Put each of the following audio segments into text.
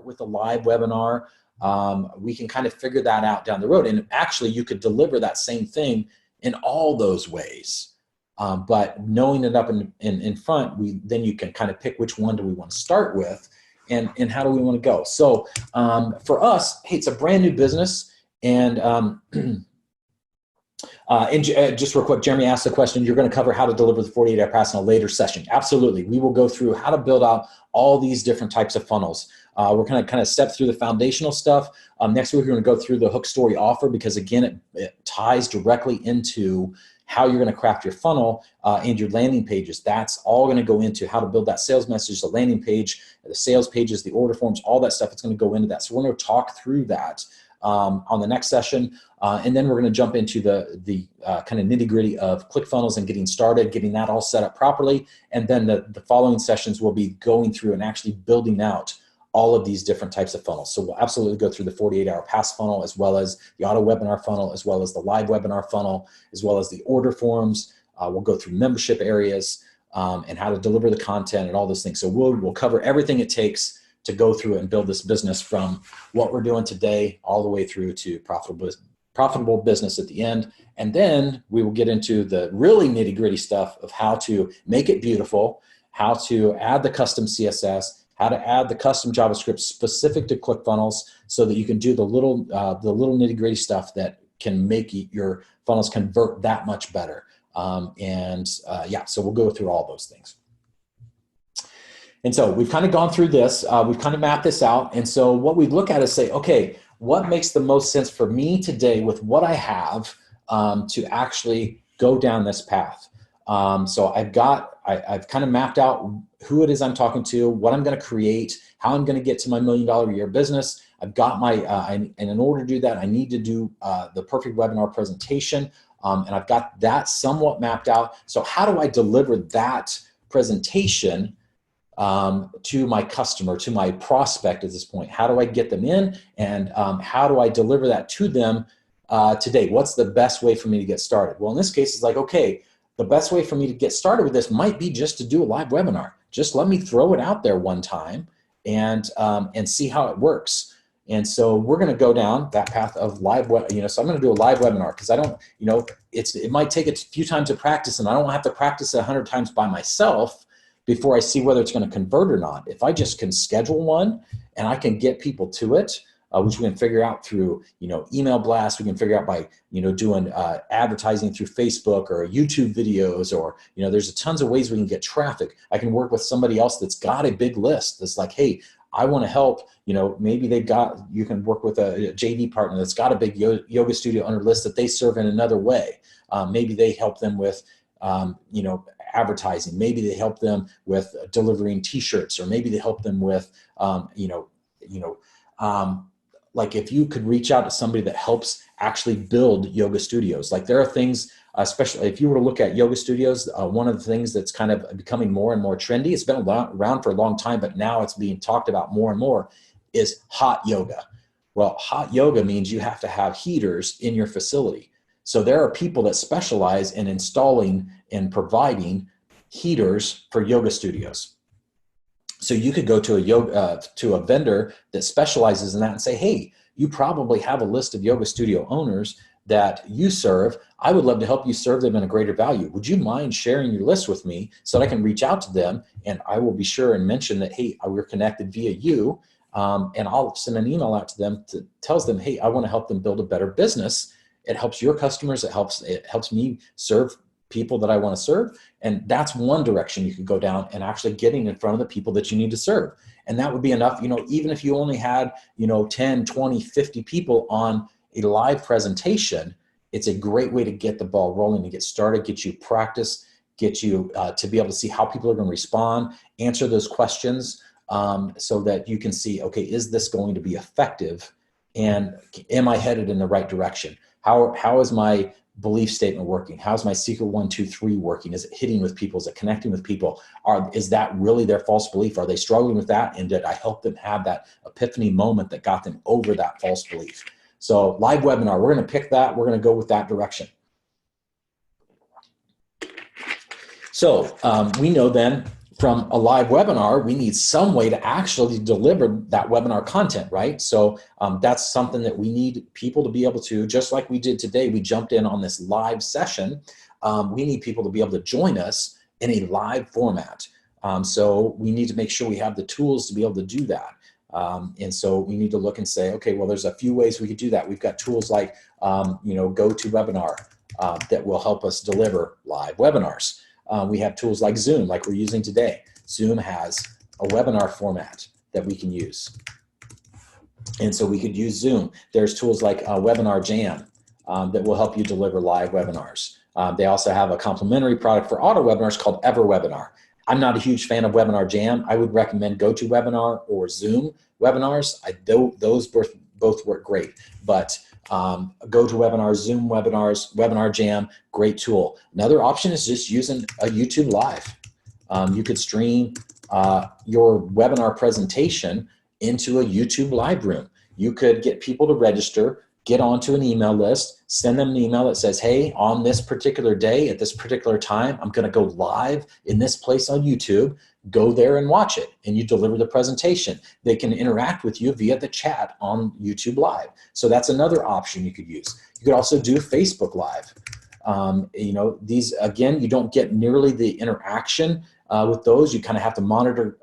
start with a live webinar. We can kind of figure that out down the road. And actually, you could deliver that same thing in all those ways. But knowing it up in front, then you can kind of pick which one do we want to start with, and how do we want to go. So for us, hey, it's a brand new business. And just real quick, Jeremy asked the question, you're going to cover how to deliver the 48-hour pass in a later session. Absolutely. We will go through how to build out all these different types of funnels. We're going to kind of step through the foundational stuff. Next week, we're going to go through the hook story offer, because again, it ties directly into how you're going to craft your funnel and your landing pages. That's all going to go into how to build that sales message, the landing page, the sales pages, the order forms, all that stuff. It's going to go into that. So we're going to talk through that on the next session. And then we're going to jump into the kind of nitty gritty of ClickFunnels and getting started, getting that all set up properly. And then the following sessions will be going through and actually building out all of these different types of funnels. So we'll absolutely go through the 48-hour pass funnel, as well as the auto webinar funnel, as well as the live webinar funnel, as well as the order forms. We'll go through membership areas and how to deliver the content and all those things. So we'll cover everything it takes to go through and build this business, from what we're doing today all the way through to profitable business at the end. And then we will get into the really nitty gritty stuff of how to make it beautiful, how to add the custom CSS, how to add the custom JavaScript specific to ClickFunnels, so that you can do the little nitty gritty stuff that can make your funnels convert that much better. Yeah, so we'll go through all those things. And so we've kind of gone through this, we've kind of mapped this out. And so what we look at is say, okay, what makes the most sense for me today with what I have to actually go down this path? So I've kind of mapped out who it is I'm talking to, what I'm going to create, how I'm going to get to my $1 million a year business. I've got my, and in order to do that, I need to do the perfect webinar presentation. And I've got that somewhat mapped out. So how do I deliver that presentation to my customer, to my prospect at this point? How do I get them in, and how do I deliver that to them today? What's the best way for me to get started? Well, in this case, it's like, okay, the best way for me to get started with this might be just to do a live webinar. Just let me throw it out there one time and see how it works. And so we're going to go down that path of live, so I'm going to do a live webinar, because I don't, it might take a few times to practice, and I don't have to practice it 100 times by myself before I see whether it's going to convert or not. If I just can schedule one and I can get people to it, which we can figure out through, email blasts, we can figure out by, doing advertising through Facebook or YouTube videos, or, there's tons of ways we can get traffic. I can work with somebody else that's got a big list that's like, hey, I want to help, maybe you can work with a JV partner that's got a big yoga studio on their list that they serve in another way. Maybe they help them with, advertising. Maybe they help them with delivering t-shirts, or maybe they help them with, like if you could reach out to somebody that helps actually build yoga studios. Like there are things, especially if you were to look at yoga studios, one of the things that's kind of becoming more and more trendy, it's been around for a long time, but now it's being talked about more and more, is hot yoga. Well, hot yoga means you have to have heaters in your facility. So there are people that specialize in installing and providing heaters for yoga studios. So you could go to a vendor that specializes in that and say, hey, you probably have a list of yoga studio owners that you serve. I would love to help you serve them in a greater value. Would you mind sharing your list with me so that I can reach out to them, and I will be sure and mention that, hey, we're connected via you, and I'll send an email out to them that tells them, hey, I want to help them build a better business. It helps your customers. It helps me serve people that I want to serve. And that's one direction you could go down, and actually getting in front of the people that you need to serve. And that would be enough, even if you only had, 10, 20, 50 people on a live presentation, it's a great way to get the ball rolling, to get started, get you practice, get you to be able to see how people are going to respond, answer those questions, so that you can see, okay, is this going to be effective? And am I headed in the right direction? How is my belief statement working? How's my secret 1, 2, 3 working? Is it hitting with people? Is it connecting with people? Is that really their false belief? Are they struggling with that? And did I help them have that epiphany moment that got them over that false belief? So live webinar, we're going to pick that. We're going to go with that direction. So we know then from a live webinar, we need some way to actually deliver that webinar content, right? So that's something that we need people to be able to, just like we did today, we jumped in on this live session. We need people to be able to join us in a live format. So we need to make sure we have the tools to be able to do that. And so we need to look and say, okay, well, there's a few ways we could do that. We've got tools like, GoToWebinar that will help us deliver live webinars. We have tools like Zoom, like we're using today. Zoom has a webinar format that we can use. And so we could use Zoom. There's tools like Webinar Jam that will help you deliver live webinars. They also have a complementary product for auto webinars called EverWebinar. I'm not a huge fan of Webinar Jam. I would recommend GoToWebinar or Zoom webinars. Those both work great, but GoToWebinar, Zoom webinars, Webinar Jam, great tool. Another option is just using a YouTube Live. You could stream your webinar presentation into a YouTube Live room. You could get people to register, get onto an email list, send them an email that says, hey, on this particular day at this particular time, I'm going to go live in this place on YouTube. Go there and watch it, and you deliver the presentation. They can interact with you via the chat on YouTube Live. So that's another option you could use. You could also do Facebook Live. These, again, you don't get nearly the interaction with those. You kind of have to monitor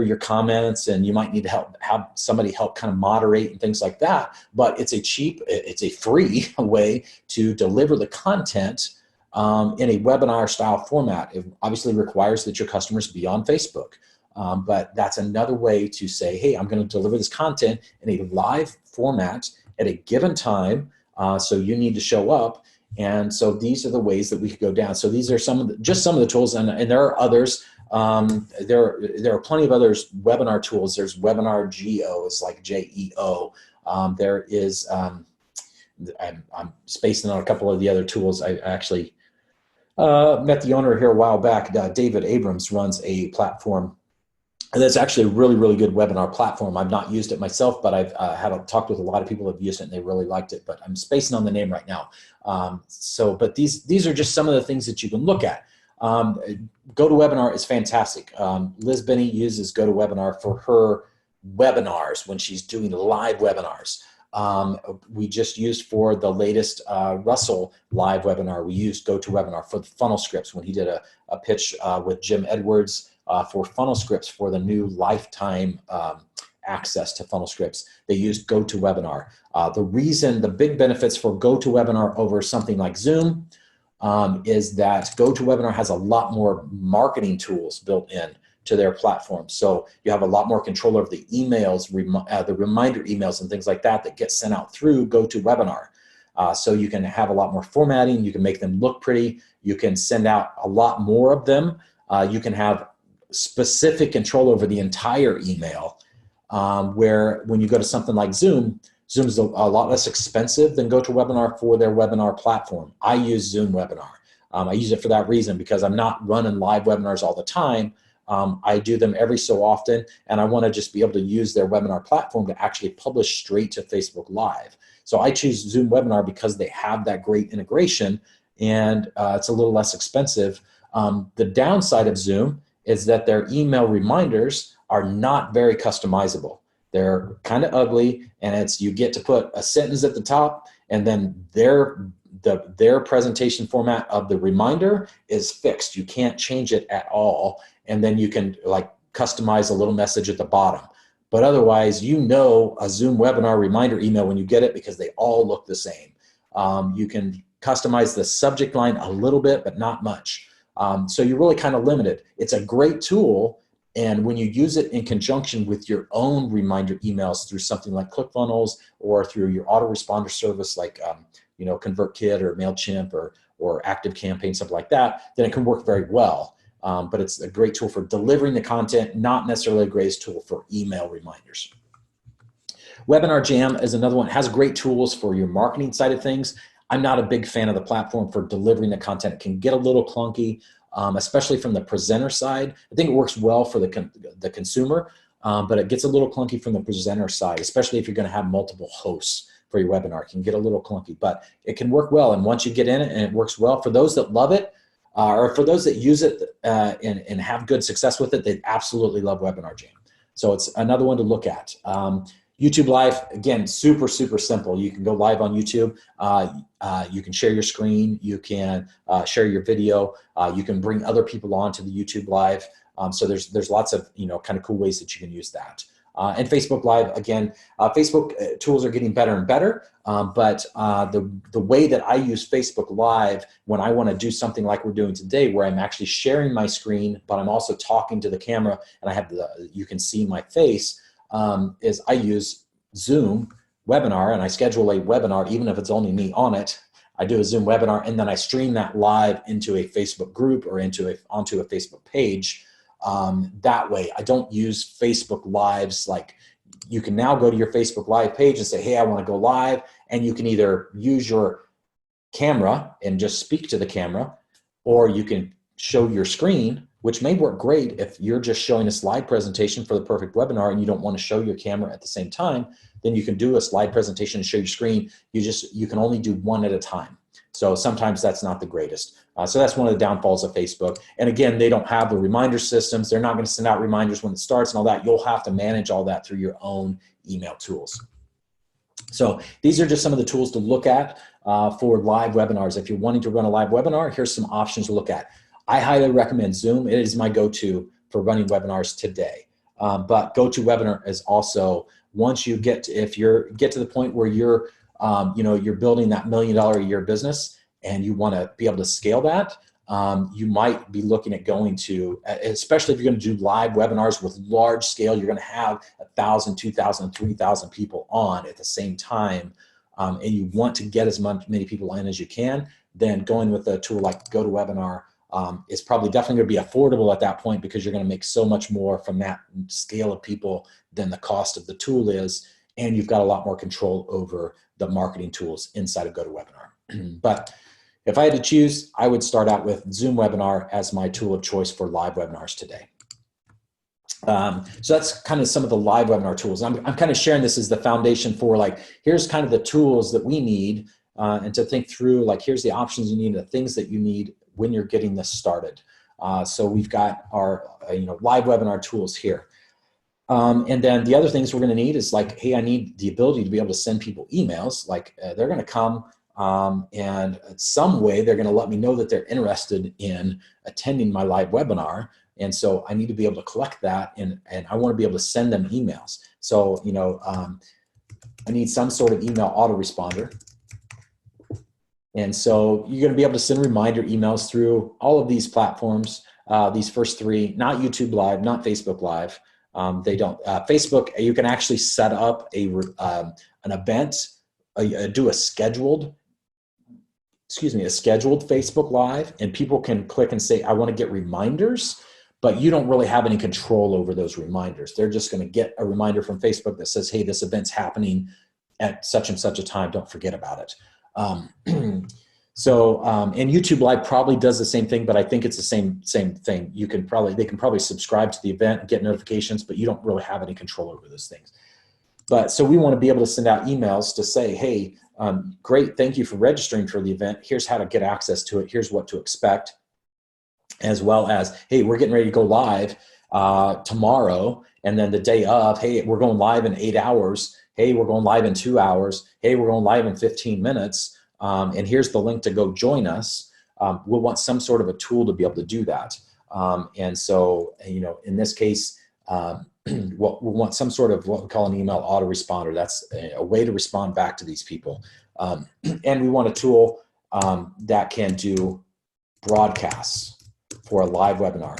your comments, and you might need to have somebody help kind of moderate and things like that. But it's a free way to deliver the content in a webinar style format. It obviously requires that your customers be on Facebook. But that's another way to say, hey, I'm going to deliver this content in a live format at a given time. So you need to show up. And so these are the ways that we could go down. So these are some of the tools, and there are others. There are plenty of others webinar tools. There's Webinar Geo, it's like Geo. There is, I'm spacing on a couple of the other tools. I actually met the owner here a while back. David Abrams runs a platform, and that's actually a really, really good webinar platform. I've not used it myself, but I've talked with a lot of people who have used it, and they really liked it, but I'm spacing on the name right now. But these are just some of the things that you can look at. GoToWebinar is fantastic. Liz Benny uses GoToWebinar for her webinars when she's doing live webinars. We just used for the latest Russell live webinar, we used GoToWebinar for the funnel scripts when he did a pitch with Jim Edwards for funnel scripts for the new lifetime access to funnel scripts. They used GoToWebinar. The big benefits for GoToWebinar over something like Zoom is that GoToWebinar has a lot more marketing tools built in to their platform. So you have a lot more control over the emails, the reminder emails and things like that get sent out through GoToWebinar. So you can have a lot more formatting. You can make them look pretty. You can send out a lot more of them. You can have specific control over the entire email, where when you go to something like Zoom, Zoom's a lot less expensive than GoToWebinar for their webinar platform. I use Zoom Webinar. I use it for that reason, because I'm not running live webinars all the time. I do them every so often, and I want to just be able to use their webinar platform to actually publish straight to Facebook Live. So I choose Zoom Webinar because they have that great integration, and it's a little less expensive. The downside of Zoom is that their email reminders are not very customizable. They're kind of ugly, and you get to put a sentence at the top, and then their presentation format of the reminder is fixed. You can't change it at all, and then you can customize a little message at the bottom. But otherwise, a Zoom webinar reminder email when you get it, because they all look the same. You can customize the subject line a little bit, but not much. So you're really kind of limited. It's a great tool. And when you use it in conjunction with your own reminder emails through something like ClickFunnels or through your autoresponder service like ConvertKit or MailChimp or ActiveCampaign, stuff like that, then it can work very well. But it's a great tool for delivering the content, not necessarily a great tool for email reminders. Webinar Jam is another one. It has great tools for your marketing side of things. I'm not a big fan of the platform for delivering the content. It can get a little clunky. Especially from the presenter side. I think it works well for the consumer, but it gets a little clunky from the presenter side, especially if you're going to have multiple hosts for your webinar. It can get a little clunky, but it can work well. And once you get in it and it works well, for those that love it, or for those that use it and have good success with it, they absolutely love Webinar Jam. So it's another one to look at. YouTube Live, again, super, super simple. You can go live on YouTube. You can share your screen. You can share your video. You can bring other people onto the YouTube Live. So there's lots of kind of cool ways that you can use that. And Facebook Live, again, Facebook tools are getting better and better, but the way that I use Facebook Live when I want to do something like we're doing today, where I'm actually sharing my screen, but I'm also talking to the camera, and I have you can see my face, is I use Zoom webinar, and I schedule a webinar, even if it's only me on it. I do a Zoom webinar, and then I stream that live into a Facebook group or onto a Facebook page. That way, I don't use Facebook Lives. Like, you can now go to your Facebook Live page and say, hey, I want to go live, and you can either use your camera and just speak to the camera, or you can show your screen, which may work great if you're just showing a slide presentation for the perfect webinar and you don't want to show your camera at the same time. Then you can do a slide presentation and show your screen. You can only do one at a time. So sometimes that's not the greatest. So that's one of the downfalls of Facebook. And again, they don't have the reminder systems. They're not going to send out reminders when it starts and all that. You'll have to manage all that through your own email tools. So these are just some of the tools to look at for live webinars. If you're wanting to run a live webinar, here's some options to look at. I highly recommend Zoom. It is my go-to for running webinars today. But GoToWebinar is also, once you get to, if you get to the point where you're you're building that $1 million a year business and you want to be able to scale that, you might be looking at going to, especially if you're going to do live webinars with large scale, you're going to have 1,000, 2,000, 3,000 people on at the same time, and you want to get as many people in as you can, then going with a tool like GoToWebinar is probably definitely going to be affordable at that point, because you're going to make so much more from that scale of people than the cost of the tool is, and you've got a lot more control over the marketing tools inside of GoToWebinar. But if I had to choose, I would start out with Zoom Webinar as my tool of choice for live webinars today. So that's kind of some of the live webinar tools. I'm kind of sharing this as the foundation for, like, here's kind of the tools that we need, and to think through, like, here's the options you need, the things that you need when you're getting this started. So we've got our live webinar tools here. And then the other things we're going to need is, like, hey, I need the ability to be able to send people emails. Like, they're going to come and some way they're going to let me know that they're interested in attending my live webinar. And so I need to be able to collect that, and I want to be able to send them emails. So, I need some sort of email autoresponder. And so you're going to be able to send reminder emails through all of these platforms, these first three, not YouTube Live, not Facebook Live. They don't. Facebook, you can actually set up an event, do a scheduled Facebook Live, and people can click and say, I want to get reminders, but you don't really have any control over those reminders. They're just going to get a reminder from Facebook that says, hey, this event's happening at such and such a time, don't forget about it. And YouTube Live probably does the same thing, but I think it's the same thing. They can probably subscribe to the event and get notifications, but you don't really have any control over those things. But so we want to be able to send out emails to say, hey, great, thank you for registering for the event. Here's how to get access to it. Here's what to expect. As well as, hey, we're getting ready to go live tomorrow. And then the day of, hey, we're going live in 8 hours. Hey, we're going live in 2 hours. Hey, we're going live in 15 minutes. And here's the link to go join us. We'll want some sort of a tool to be able to do that. And so, in this case, we'll want some sort of what we call an email autoresponder. That's a way to respond back to these people. And we want a tool that can do broadcasts for a live webinar.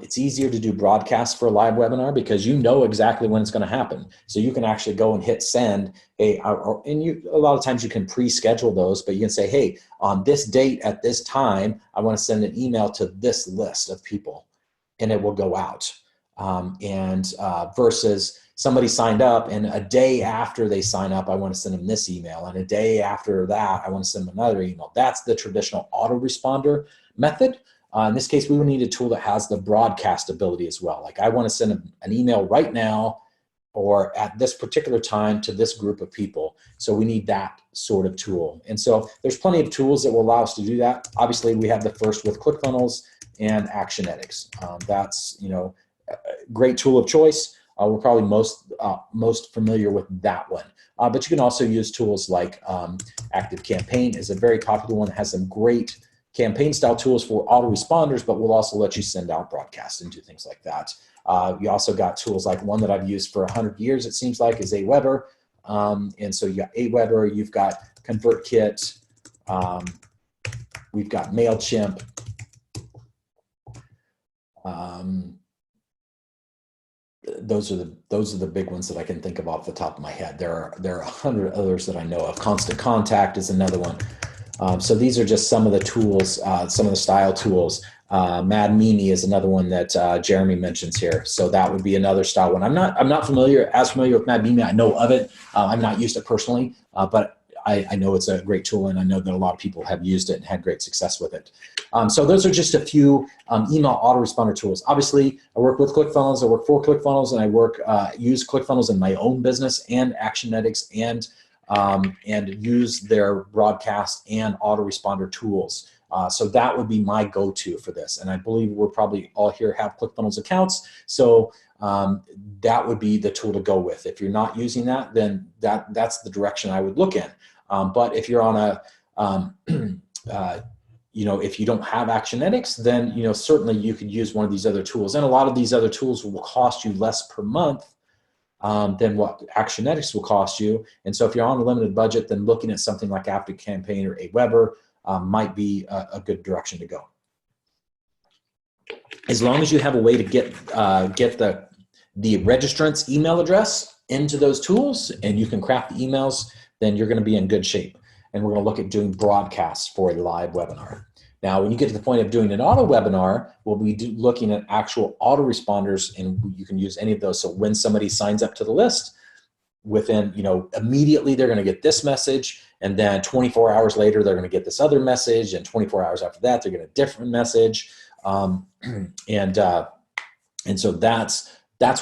It's easier to do broadcasts for a live webinar because you know exactly when it's going to happen. So you can actually go and hit send. Hey, a lot of times you can pre-schedule those, but you can say, hey, on this date at this time, I want to send an email to this list of people, and it will go out. Versus somebody signed up, and a day after they sign up, I want to send them this email, and a day after that, I want to send them another email. That's the traditional autoresponder method. In this case, we would need a tool that has the broadcast ability as well. Like, I want to send an email right now or at this particular time to this group of people. So we need that sort of tool. And so there's plenty of tools that will allow us to do that. Obviously, we have the first with ClickFunnels and Actionetics. That's, a great tool of choice. We're probably most familiar with that one. But you can also use tools like ActiveCampaign is a very popular one that has some great campaign style tools for autoresponders, but will also let you send out broadcasts and do things like that. You also got tools like one that I've used for 100 years, it seems like, is Aweber. And so you got Aweber, you've got ConvertKit, we've got MailChimp. Those are the big ones that I can think of off the top of my head. There are 100 others that I know of. Constant Contact is another one. So these are just some of the tools, some of the style tools. Mad Mimi is another one that Jeremy mentions here. So that would be another style one. I'm not as familiar with Mad Mimi. I know of it. I've not used it personally, but I know it's a great tool, and I know that a lot of people have used it and had great success with it. So those are just a few email autoresponder tools. Obviously, I work with ClickFunnels, I work for ClickFunnels, and I use ClickFunnels in my own business and Actionetics and use their broadcast and autoresponder tools. So that would be my go-to for this. And I believe we're probably all here have ClickFunnels accounts. So that would be the tool to go with. If you're not using that, then that's the direction I would look in. But if you're on a, if you don't have Actionetics, then, certainly you could use one of these other tools. And a lot of these other tools will cost you less per month than what Actionetics will cost you. And so if you're on a limited budget, then looking at something like ActiveCampaign or Aweber might be a good direction to go. As long as you have a way to get the registrant's email address into those tools and you can craft the emails, then you're going to be in good shape. And we're going to look at doing broadcasts for a live webinar. Now, when you get to the point of doing an auto webinar, we'll be looking at actual autoresponders, and you can use any of those. So when somebody signs up to the list, within, immediately they're going to get this message, and then 24 hours later, they're going to get this other message, and 24 hours after that, they're going to get a different message. And so that's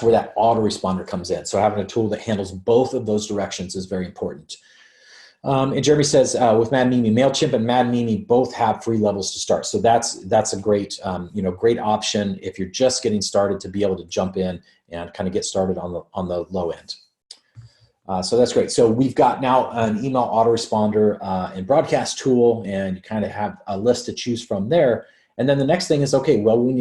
where that autoresponder comes in. So having a tool that handles both of those directions is very important. And Jeremy says with Mad Mimi, MailChimp and Mad Mimi both have free levels to start. So that's a great, great option if you're just getting started to be able to jump in and kind of get started on the low end. So that's great. So we've got now an email autoresponder and broadcast tool, and you kind of have a list to choose from there. And then the next thing is, okay, well, we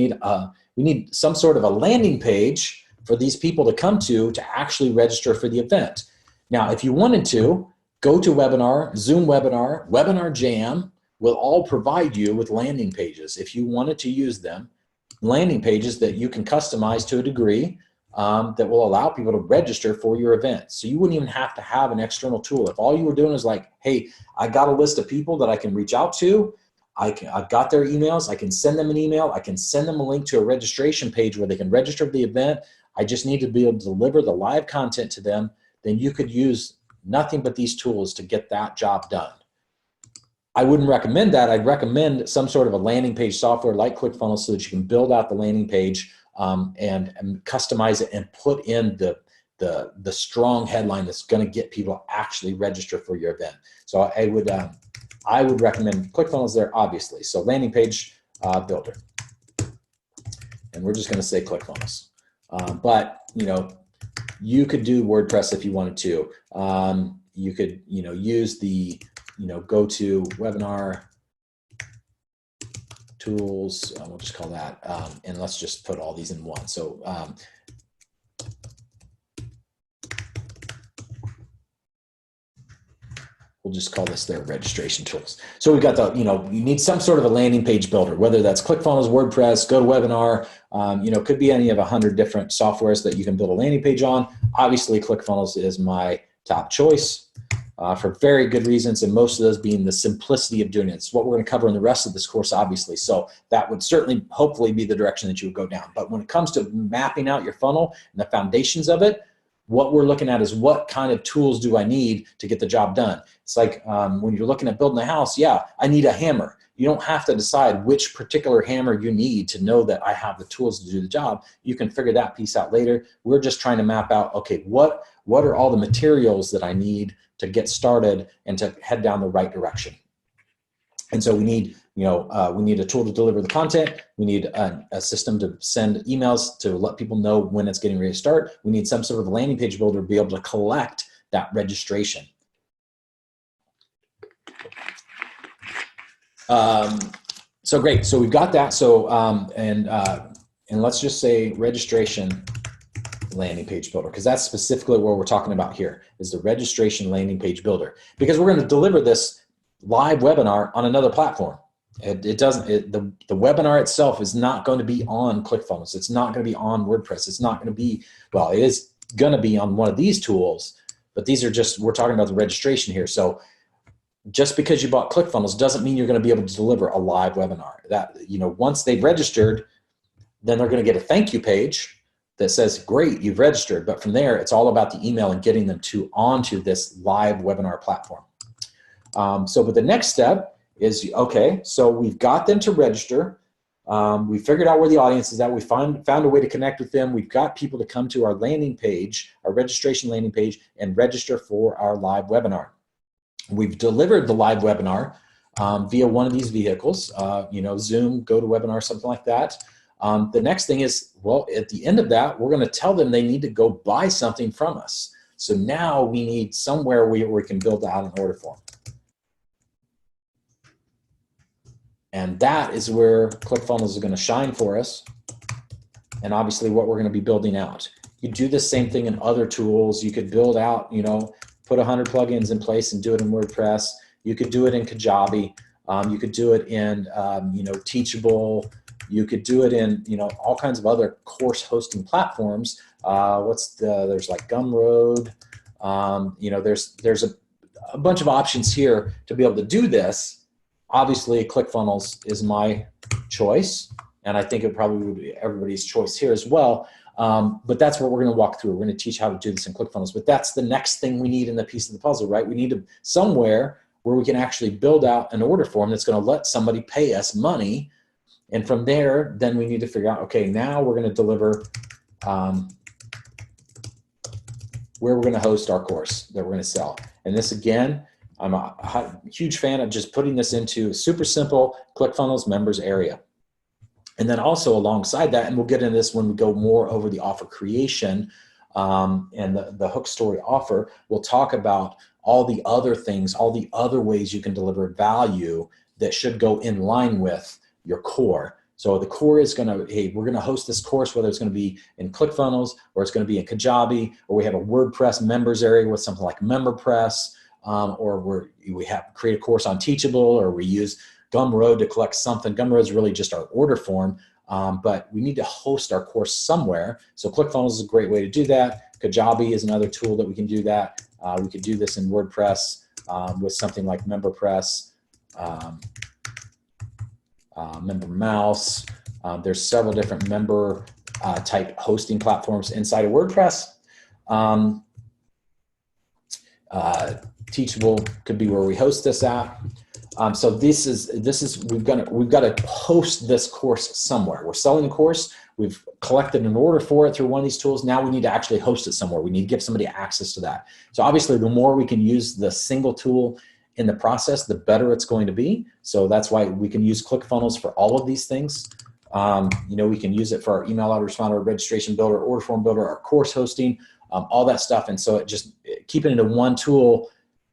need some sort of a landing page for these people to come to actually register for the event. Now, if you wanted to, GoToWebinar, Zoom Webinar, Webinar Jam will all provide you with landing pages. If you wanted to use them, landing pages that you can customize to a degree that will allow people to register for your event. So you wouldn't even have to have an external tool. If all you were doing is like, hey, I got a list of people that I can reach out to, I've got their emails, I can send them an email, I can send them a link to a registration page where they can register for the event, I just need to be able to deliver the live content to them, then you could use nothing but these tools to get that job done. I wouldn't recommend that. I'd recommend some sort of a landing page software like ClickFunnels so that you can build out the landing page and customize it and put in the strong headline that's going to get people to actually register for your event. So I would recommend ClickFunnels there, obviously. So landing page builder, and we're just going to say ClickFunnels. But you could do WordPress if you wanted to. You could use the GoToWebinar tools. We'll just call that, and let's just put all these in one. So we'll just call this their registration tools. So we've got you need some sort of a landing page builder, whether that's ClickFunnels, WordPress, GoToWebinar, could be any of 100 different softwares that you can build a landing page on. Obviously, ClickFunnels is my top choice for very good reasons, and most of those being the simplicity of doing it. It's what we're going to cover in the rest of this course, obviously. So that would certainly, hopefully, be the direction that you would go down. But when it comes to mapping out your funnel and the foundations of it, what we're looking at is what kind of tools do I need to get the job done. It's like when you're looking at building a house, yeah, I need a hammer. You don't have to decide which particular hammer you need to know that I have the tools to do the job. You can figure that piece out later. We're just trying to map out, okay, what are all the materials that I need to get started and to head down the right direction? And so we need, we need a tool to deliver the content. We need a system to send emails to let people know when it's getting ready to start. We need some sort of landing page builder to be able to collect that registration. So great. So we've got that. So and let's just say registration landing page builder, because that's specifically what we're talking about here, is the registration landing page builder, because we're going to deliver this live webinar on another platform. The webinar itself is not going to be on ClickFunnels. It's not going to be on WordPress. It's not going to be, well, it is going to be on one of these tools, but these are just, we're talking about the registration here. So just because you bought ClickFunnels doesn't mean you're going to be able to deliver a live webinar. That, once they've registered, then they're going to get a thank you page that says, great, you've registered. But from there, it's all about the email and getting them onto this live webinar platform. But the next step is, okay, so we've got them to register. We figured out where the audience is at. We found a way to connect with them. We've got people to come to our landing page, our registration landing page, and register for our live webinar. We've delivered the live webinar via one of these vehicles, Zoom, GoToWebinar, something like that. The next thing is, well, at the end of that, we're going to tell them they need to go buy something from us. So now we need somewhere where we can build out an order form. And that is where ClickFunnels is going to shine for us. And obviously what we're going to be building out. You do the same thing in other tools. You could build out, put 100 plugins in place and do it in WordPress. You could do it in Kajabi. You could do it in, Teachable. You could do it in, all kinds of other course hosting platforms. There's like Gumroad. There's a bunch of options here to be able to do this. Obviously, ClickFunnels is my choice, and I think it probably would be everybody's choice here as well. But that's what we're going to walk through. We're going to teach how to do this in ClickFunnels. But that's the next thing we need in the piece of the puzzle, right? We need somewhere where we can actually build out an order form that's going to let somebody pay us money. And from there, then we need to figure out, okay, now we're going to deliver where we're going to host our course that we're going to sell. And this, again, I'm a huge fan of just putting this into super simple ClickFunnels members area. And then also alongside that, and we'll get into this when we go more over the offer creation and the hook story offer, we'll talk about all the other things, all the other ways you can deliver value that should go in line with your core. So the core is going to, hey, we're going to host this course, whether it's going to be in ClickFunnels or it's going to be in Kajabi, or we have a WordPress members area with something like MemberPress, or we have create a course on Teachable, or we use Gumroad to collect something. Gumroad is really just our order form, but we need to host our course somewhere. So ClickFunnels is a great way to do that. Kajabi is another tool that we can do that. We could do this in WordPress with something like MemberPress, MemberMouse. There's several different member type hosting platforms inside of WordPress. Teachable could be where we host this at. So we've got to host this course somewhere. We're selling a course. We've collected an order for it through one of these tools. Now we need to actually host it somewhere. We need to give somebody access to that. So obviously, the more we can use the single tool in the process, the better it's going to be. So that's why we can use ClickFunnels for all of these things. We can use it for our email autoresponder, registration builder, order form builder, our course hosting, all that stuff. And so keeping it in one tool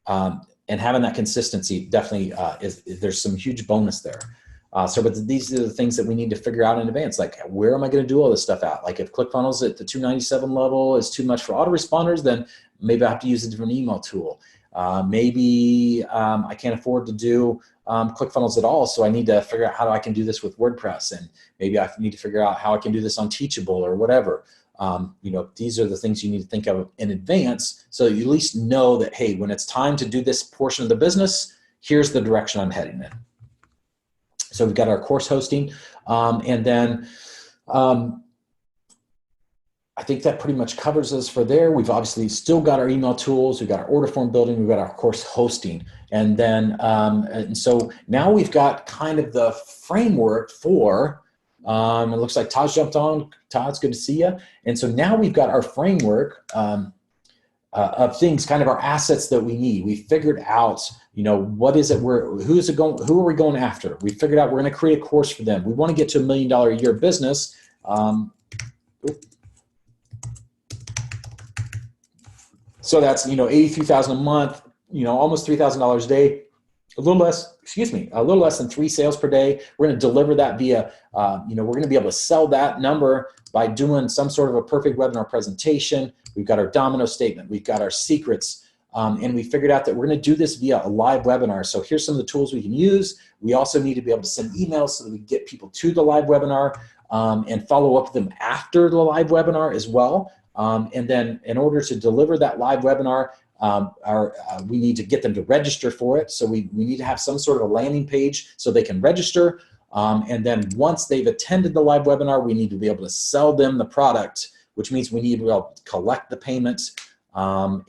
and having that consistency definitely there's some huge bonus there. But these are the things that we need to figure out in advance. Like, where am I going to do all this stuff at? Like, if ClickFunnels at the 297 level is too much for autoresponders, then maybe I have to use a different email tool. Maybe I can't afford to do ClickFunnels at all, so I need to figure out how I can do this with WordPress, and maybe I need to figure out how I can do this on Teachable or whatever. These are the things you need to think of in advance, so you at least know that, hey, when it's time to do this portion of the business, here's the direction I'm heading in. So we've got our course hosting, and then I think that pretty much covers us for there. We've obviously still got our email tools. We've got our order form building. We've got our course hosting. And then, and so now we've got kind of the framework for, it looks like Todd's jumped on. Todd, it's good to see you. And so now we've got our framework of things, kind of our assets that we need. We figured out, what is it? Who are we going after? We figured out we're going to create a course for them. We want to get to $1 million a year business. So that's, 83,000 a month, almost $3,000 a day, a little less than 3 sales per day. We're going to deliver that via, we're going to be able to sell that number by doing some sort of a perfect webinar presentation. We've got our domino statement. We've got our secrets. And we figured out that we're going to do this via a live webinar. So here's some of the tools we can use. We also need to be able to send emails so that we get people to the live webinar and follow up with them after the live webinar as well. And then in order to deliver that live webinar, we need to get them to register for it. So we need to have some sort of a landing page so they can register. And then once they've attended the live webinar, we need to be able to sell them the product, which means we need to be able to collect the payments. And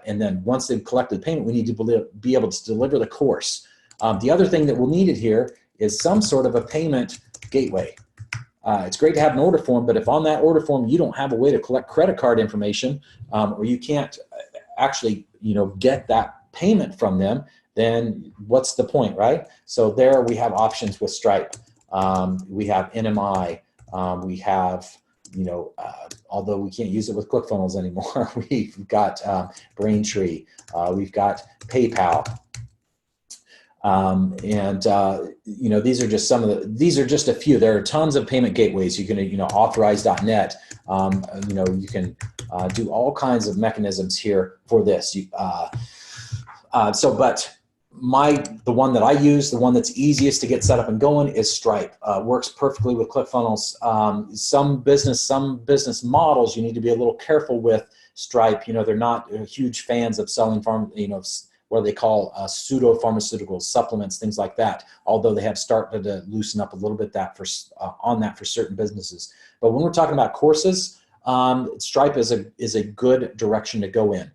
then once they've collected the payment, we need to be able to deliver the course. The other thing that we'll need it here is some sort of a payment gateway. It's great to have an order form, but if on that order form you don't have a way to collect credit card information, or you can't actually, get that payment from them, then what's the point, right? So there we have options with Stripe. We have NMI. We have, although we can't use it with ClickFunnels anymore, we've got Braintree. We've got PayPal. These are just these are just a few. There are tons of payment gateways. You can, authorize.net. You can do all kinds of mechanisms here for this. But the one that I use, the one that's easiest to get set up and going is Stripe. Works perfectly with ClickFunnels. Some business models, you need to be a little careful with Stripe. They're not huge fans of selling what they call pseudo-pharmaceutical supplements, things like that, although they have started to loosen up a little bit on that for certain businesses. But when we're talking about courses, Stripe is a good direction to go in.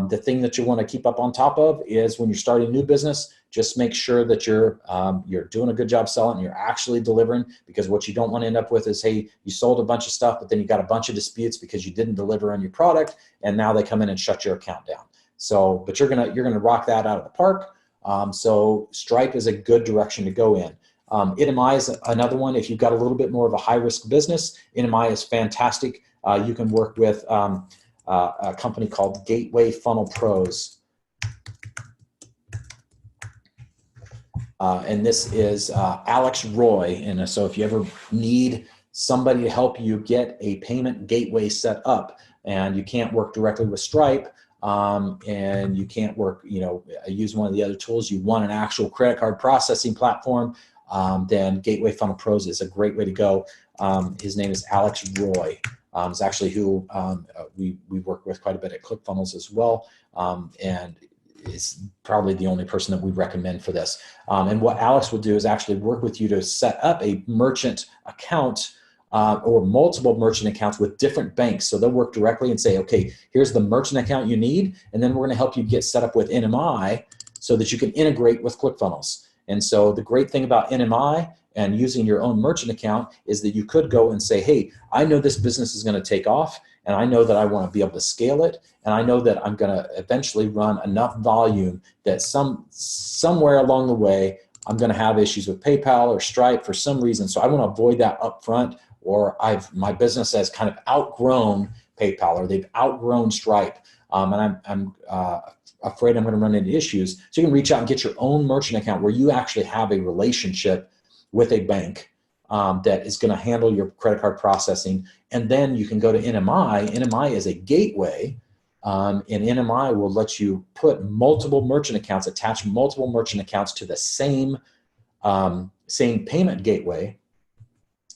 The thing that you want to keep up on top of is when you're starting a new business, just make sure that you're doing a good job selling, you're actually delivering, because what you don't want to end up with is, hey, you sold a bunch of stuff, but then you got a bunch of disputes because you didn't deliver on your product, and now they come in and shut your account down. So, but you're gonna rock that out of the park. So Stripe is a good direction to go in. NMI is another one. If you've got a little bit more of a high risk business, NMI is fantastic. You can work with a company called Gateway Funnel Pros. And this is Alex Roy. And so if you ever need somebody to help you get a payment gateway set up and you can't work directly with Stripe, and you can't use one of the other tools, you want an actual credit card processing platform, then Gateway Funnel Pros is a great way to go. His name is Alex Roy. Is actually who we work with quite a bit at ClickFunnels as well, and is probably the only person that we recommend for this. And what Alex will do is actually work with you to set up a merchant account or multiple merchant accounts with different banks. So they'll work directly and say, okay, here's the merchant account you need, and then we're going to help you get set up with NMI so that you can integrate with ClickFunnels. And so the great thing about NMI and using your own merchant account is that you could go and say, hey, I know this business is going to take off, and I know that I want to be able to scale it, and I know that I'm going to eventually run enough volume that somewhere along the way I'm going to have issues with PayPal or Stripe for some reason. So I want to avoid that upfront, or my business has kind of outgrown PayPal, or they've outgrown Stripe, and I'm afraid I'm going to run into issues. So you can reach out and get your own merchant account where you actually have a relationship with a bank that is going to handle your credit card processing. And then you can go to NMI. NMI is a gateway, and NMI will let you put multiple merchant accounts, attach multiple merchant accounts to the same payment gateway.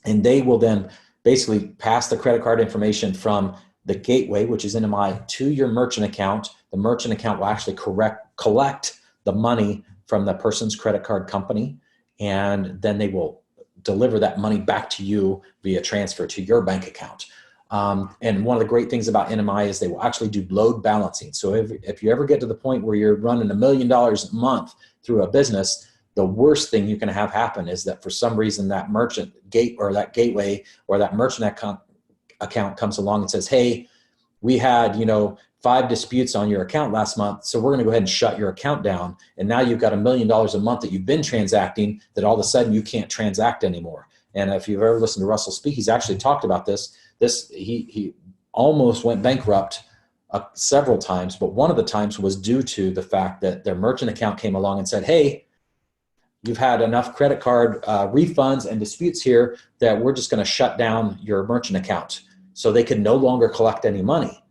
And they will then basically pass the credit card information from the gateway, which is NMI, to your merchant account. The merchant account will actually collect the money from the person's credit card company, and then they will deliver that money back to you via transfer to your bank account. And one of the great things about NMI is they will actually do load balancing. So if you ever get to the point where you're running $1 million a month through a business, the worst thing you can have happen is that for some reason that merchant gate or that gateway or that merchant account comes along and says, hey, we had, 5 disputes on your account last month, so we're going to go ahead and shut your account down. And now you've got $1 million a month that you've been transacting that all of a sudden you can't transact anymore. And if you've ever listened to Russell speak, he's actually talked about this. He almost went bankrupt several times, but one of the times was due to the fact that their merchant account came along and said, hey, you've had enough credit card refunds and disputes here that we're just going to shut down your merchant account. So they could no longer collect any money.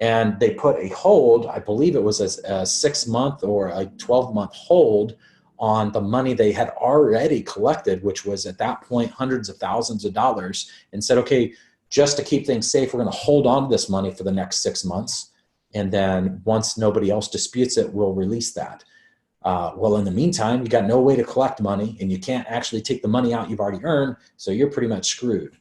And they put a hold, I believe it was a 6-month or a 12-month hold on the money they had already collected, which was at that point hundreds of thousands of dollars, and said, okay, just to keep things safe, we're going to hold on to this money for the next 6 months. And then once nobody else disputes it, we'll release that. Well, in the meantime, you got no way to collect money and you can't actually take the money out you've already earned. So you're pretty much screwed.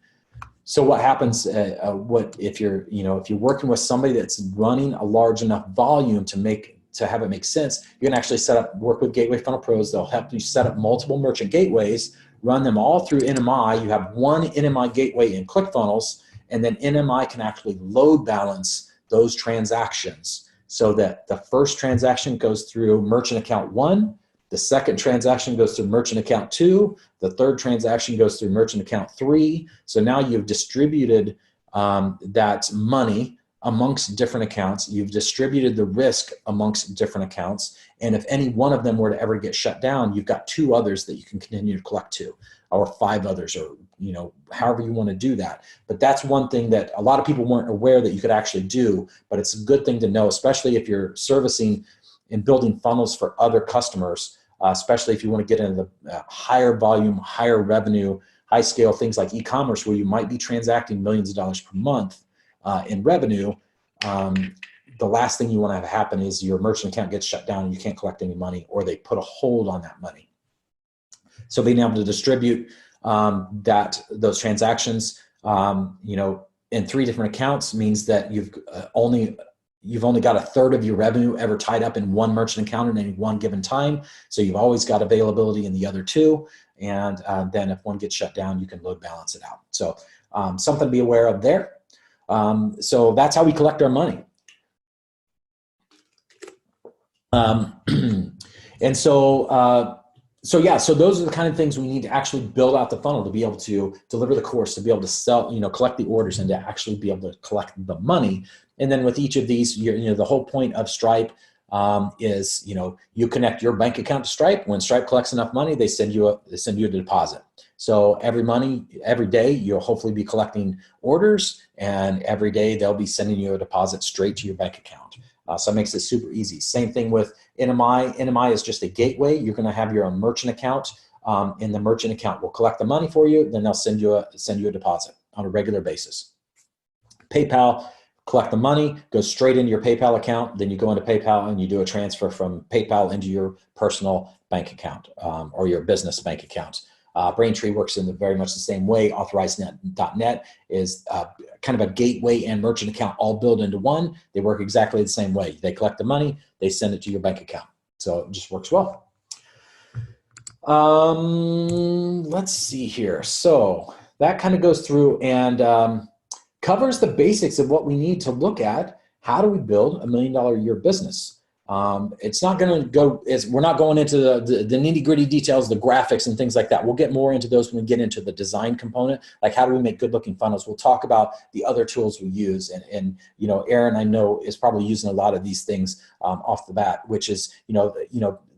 So what happens, if you're working with somebody that's running a large enough volume to have it make sense, you're gonna actually work with Gateway Funnel Pros. They'll help you set up multiple merchant gateways, run them all through NMI. You have one NMI gateway in ClickFunnels, and then NMI can actually load balance those transactions so that the first transaction goes through merchant account 1, the second transaction goes through merchant account 2, the third transaction goes through merchant account 3. So now you've distributed that money amongst different accounts. You've distributed the risk amongst different accounts. And if any one of them were to ever get shut down, you've got 2 others that you can continue to collect to, or 5 others, or however you want to do that. But that's one thing that a lot of people weren't aware that you could actually do, but it's a good thing to know, especially if you're servicing and building funnels for other customers, especially if you want to get into the higher volume, higher revenue, high scale things like e-commerce, where you might be transacting millions of dollars per month in revenue. The last thing you want to have happen is your merchant account gets shut down and you can't collect any money, or they put a hold on that money. So being able to distribute those transactions, in 3 different accounts means that you've only got 1/3 of your revenue ever tied up in one merchant account at any one given time. So you've always got availability in the other 2. And then if one gets shut down, you can load balance it out. So something to be aware of there. So that's how we collect our money. And so those are the kind of things we need to actually build out the funnel to be able to deliver the course, to be able to sell, collect the orders, and to actually be able to collect the money. And then with each of these, the whole point of Stripe is, you connect your bank account to Stripe. When Stripe collects enough money, they send you a deposit. So every day, you'll hopefully be collecting orders, and every day they'll be sending you a deposit straight to your bank account. So it makes it super easy. Same thing with NMI. NMI is just a gateway. You're going to have your own merchant account, and the merchant account will collect the money for you. Then they'll send you a deposit on a regular basis. PayPal, collect the money, goes straight into your PayPal account. Then you go into PayPal and you do a transfer from PayPal into your personal bank account or your business bank account. Braintree works in very much the same way. AuthorizeNet.net is kind of a gateway and merchant account all built into one. They work exactly the same way. They collect the money, they send it to your bank account. So it just works well. Let's see here. So that kind of goes through and covers the basics of what we need to look at. How do we build $1 million a year business? It's not going to go, we're not going into the nitty gritty details, the graphics and things like that. We'll get more into those when we get into the design component, like how do we make good looking funnels. We'll talk about the other tools we use. And Aaron, I know, is probably using a lot of these things off the bat, which is,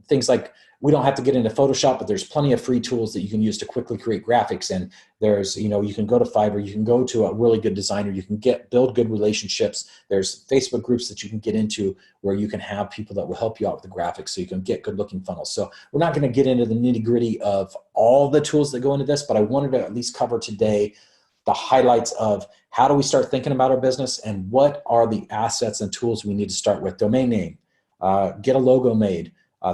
things like, we don't have to get into Photoshop, but there's plenty of free tools that you can use to quickly create graphics. And there's, you can go to Fiverr, you can go to a really good designer, you can build good relationships. There's Facebook groups that you can get into where you can have people that will help you out with the graphics so you can get good looking funnels. So we're not going to get into the nitty gritty of all the tools that go into this, but I wanted to at least cover today the highlights of how do we start thinking about our business and what are the assets and tools we need to start with. Domain name, get a logo made.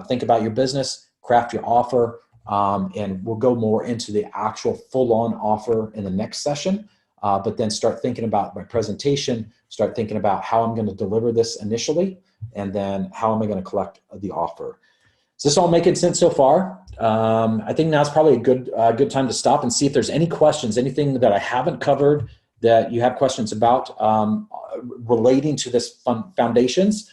Think about your business, craft your offer, and we'll go more into the actual full-on offer in the next session. but then start thinking about my presentation, start thinking about how I'm going to deliver this initially, and then how am I going to collect the offer. Is this all making sense so far? I think now's probably a good time to stop and see if there's any questions, anything that I haven't covered that you have questions about relating to this foundations.